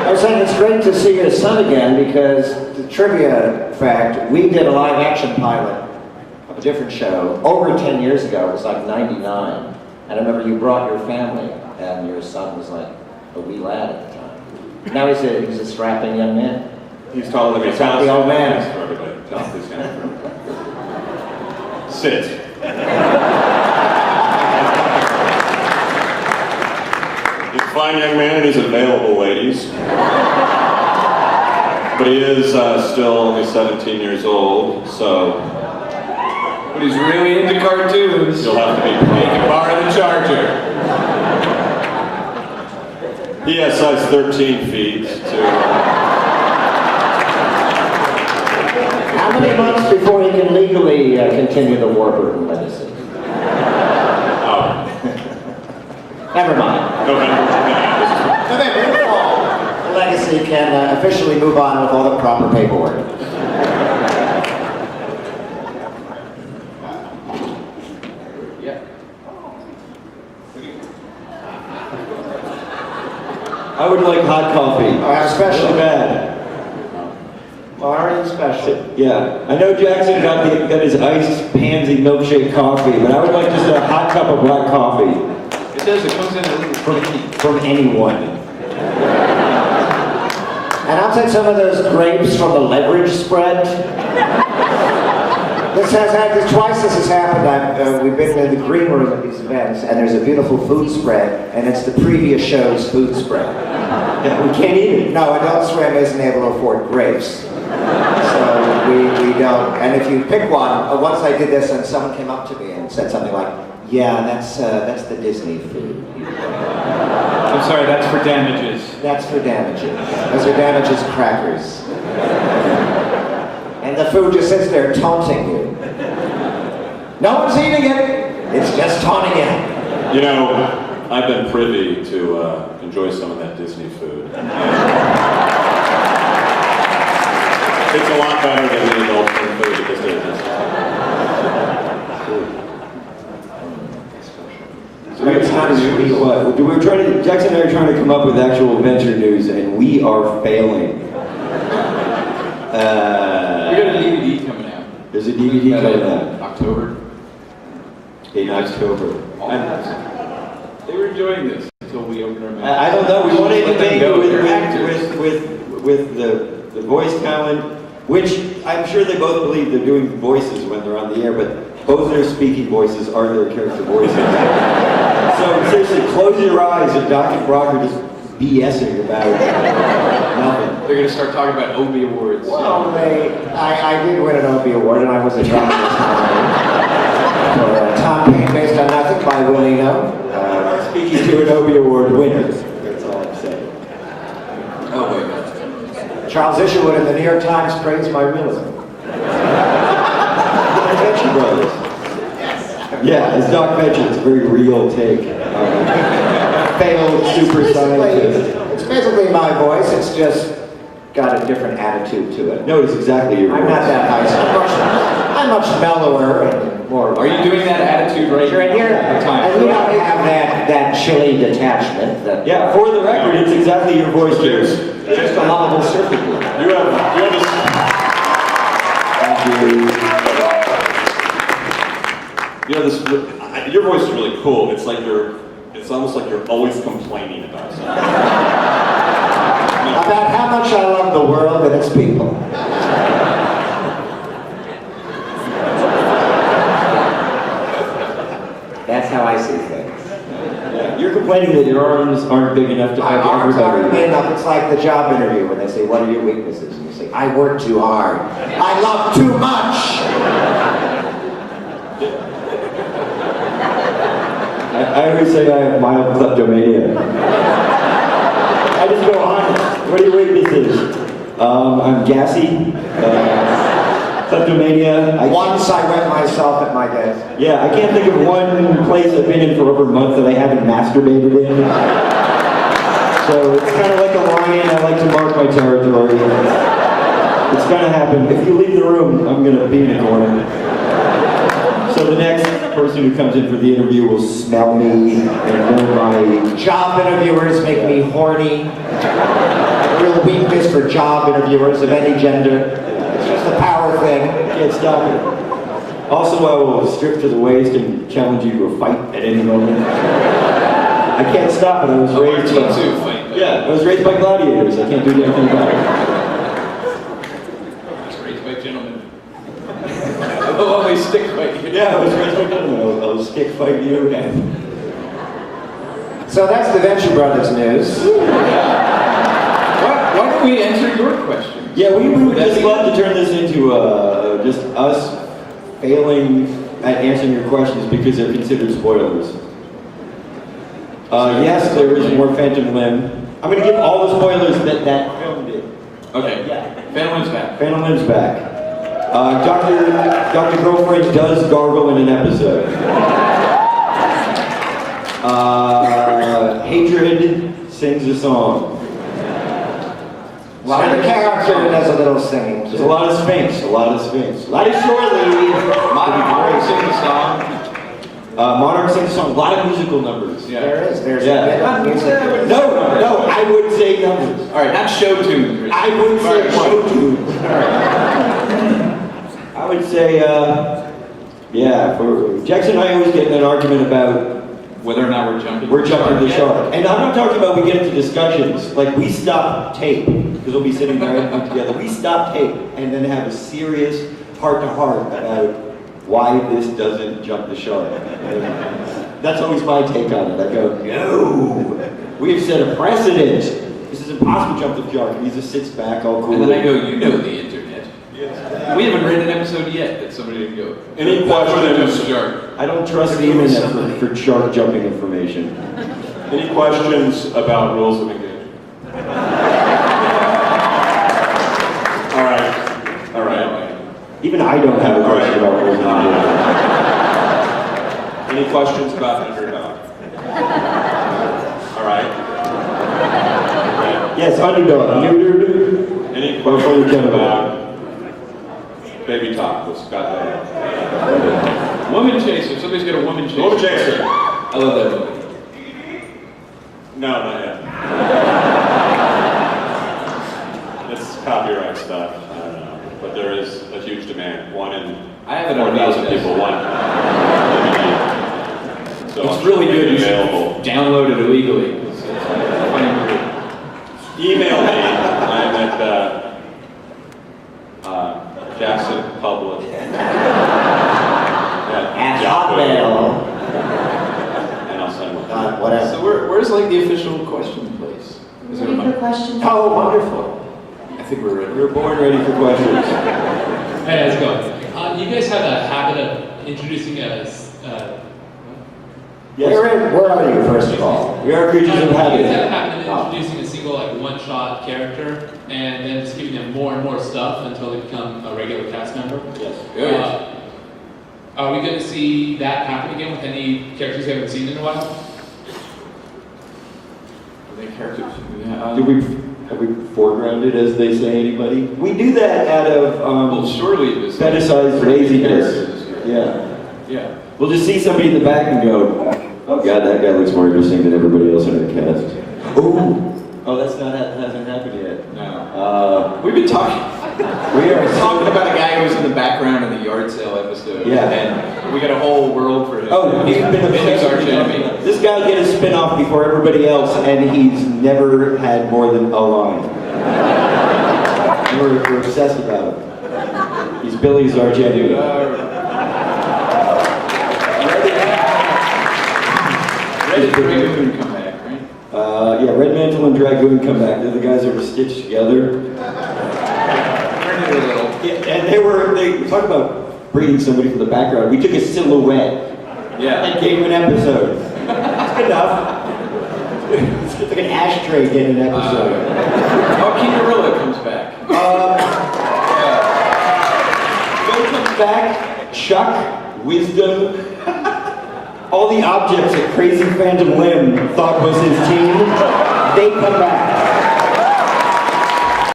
I was saying it's great to see your son again because the trivia fact, we did a live action pilot of a different show over 10 years ago. It was like 99. And I remember you brought your family and your son was like a wee lad at the time. Now he's a strapping young man. He's taller than me. Tell the old man. For everybody. Tell him please stand. Sit. He's a fine young man and he's available, ladies. But he is still only 17 years old, so... But he's really into cartoons. You'll have to be... He can borrow the charger. He has size 13 feet to... How many months before he can legally continue the Warburton legacy? Oh. Never mind. November. November in the fall. The legacy can officially move on with all the proper paperwork. I would like hot coffee. Especially bad. Well, already special. Yeah, I know Jackson got his iced pansy milkshake coffee, but I would like just a hot cup of black coffee. It does, it comes in a little From anyone. And I'll take some of those grapes from the leverage spread. This has happened twice. This has happened. We've been in the green room at these events, and there's a beautiful food spread, and it's the previous show's food spread. Yeah, we can't eat it. No, Adult Swim isn't able to afford grapes. So we don't. And if you pick one, once I did this and someone came up to me and said something like, yeah, that's the Disney food. I'm sorry, that's for damages. That's for damages. Those are damages crackers. And the food just sits there taunting you. No one's eating it. It's just taunting you. You know, I've been privy to enjoy some of that Disney food. It's a lot better than the adult food because they're So it's not as what? We were trying to, Jackson and I are trying to come up with actual adventure news, and we are failing. We got a DVD coming out. There's a DVD coming out. October. In October. They were enjoying this until we opened our mouth. I don't know. We want to Let them innovate go. They're actors. with the voice talent, which I'm sure they both believe they're doing voices when they're on the air, but both their speaking voices are their character voices. So seriously, close your eyes and Doc and Brock are just BSing about nothing. They're going to start talking about Obie Awards. Well, I did win an Obie Award, and I was a dramatist for Tom Paine Based on Nothing by Willino. Speaking to an Obie Award winner. That's all I'm saying. Oh, wait. Charles Isherwood in the New York Times praised my realism. Adventure Brothers. Yeah, as Doc mentioned, it's a very real take. Failed super scientist. It's basically my voice, it's just got a different attitude to it. No, it's exactly your voice. I'm not that high, I'm much mellower and more... Are you doing that attitude right You're in here, now? and we don't have that chilly detachment. Yeah, for the record, it's exactly your voice, James. It's just a lovable circuit. You have this. Thank you. You know, your voice is really cool. It's almost like you're always complaining about something. About how much I love the world and its people. That's how I see things. Yeah, you're complaining that your arms aren't big enough to hug Arms aren't everybody. big enough. It's like the job interview when they say, what are your weaknesses? And you say, I work too hard. I love too much. I always say I have mild kleptomania. I just go on. What are your weaknesses? I'm gassy. Kleptomania. Once I wet myself at my desk. Yeah, I can't think of one place I've been in for over a month that I haven't masturbated in. So it's kind of like a lion. I like to mark my territory. It's gonna happen. If you leave the room, I'm gonna be in a corner. So the next person who comes in for the interview will smell me and know my... Job interviewers make me horny. I real weakness for job interviewers of any gender. It's just a power thing. Can't stop it. Also, I will strip to the waist and challenge you to a fight at any moment. I can't stop it. I was raised by I was raised by gladiators. I can't do anything about it. I was raised by gentlemen. I'll always stick fight you. Yeah, I was raised by gentlemen. I'll stick fight you again. So that's the Venture Brothers news. Why don't we answer your questions? Yeah, we would just love to turn this into just us failing at answering your questions because they're considered spoilers. Yes, there is more Phantom Limb. I'm going to give all the spoilers that film did. Okay. Yeah. Phantom Limb's back. Phantom Limb's back. Dr. Girlfriend does gargle in an episode. Hatred sings a song. A lot of character does a little singing. There's a lot of Sphinx, a lot of Shore Leave. Monarch sings a song. Monarch sings a song, a lot of musical numbers. Yeah. There is. There's Yeah. a bit of music. No, I would say numbers. All right, not show tunes. I would say show tunes. I would say, for Jackson and I always get in an argument about Whether or not we're jumping the shark. And I'm not talking about we get into discussions, like we stop tape, because we'll be sitting there editing together. We stop tape and then have a serious heart-to-heart about why this doesn't jump the shark. And that's always my take on it. I go, no, we've set a precedent. This is impossible to jump the shark. And he just sits back all cool. And then I go, you know the internet. We haven't read an episode yet that somebody didn't go. Any questions? I don't trust the internet for shark jumping information. Any questions about rules of engagement? All right. Even I don't have a question about rules of engagement. Any questions about underdog? All right. Yes, underdog. Neutered. Any questions about baby talk? Let's got that. Woman Chaser. Somebody's got a Woman Chaser. Woman Chaser. I love that movie. No, not yet. It's copyright stuff. I don't know. But there is a huge demand. One in I have it on 4,000 VHS. people want DVD. So It's really good. You should available. download it illegally. It's a funny movie. Email me. I'm at Jackson Public. At Hotmail. And I'll send one. Whatever. So where's like the official question place? Is there a Ready for mic? questions? Oh, wonderful. I think we're ready. We were born ready for questions. Hey, how's it going? You guys have a habit of introducing a. Yes, Where are you, first of all? we are creatures of You guys have a habit. habit of introducing a single, like, one-shot character, and then just giving them more and more stuff until they become a regular cast member. Yes. Good. Are we going to see that happen again with any characters we haven't seen in a while? Are they characters? Have we foregrounded, as they say, anybody? We do that out of Well, surely it was. fetishized laziness. Characters, Yeah. Yeah. We'll just see somebody in the back and go, oh god, that guy looks more interesting than everybody else in our cast. Ooh. Oh, hasn't happened yet. No. We've been talking. We are Talking about a guy who was in the background of the yard sale episode. Yeah. And we got a whole world for him. Oh, he's been Vinny's arch enemy. This guy will get a spin-off before everybody else, and he's never had more than a line. And we're obsessed about him. He's Billy's arch enemy. Red Dragoon come back, right? Yeah, Red Mantle and Dragoon come back. They're the guys that were stitched together. Turn it a little. Yeah, and they talk about bringing somebody from the background. We took a silhouette Yeah. and gave him an episode. That's good enough. It's like an ashtray getting an episode. King Gorilla comes back. Bill comes back, Chuck, Wisdom, all the objects that Crazy Phantom Limb thought was his team, they come back.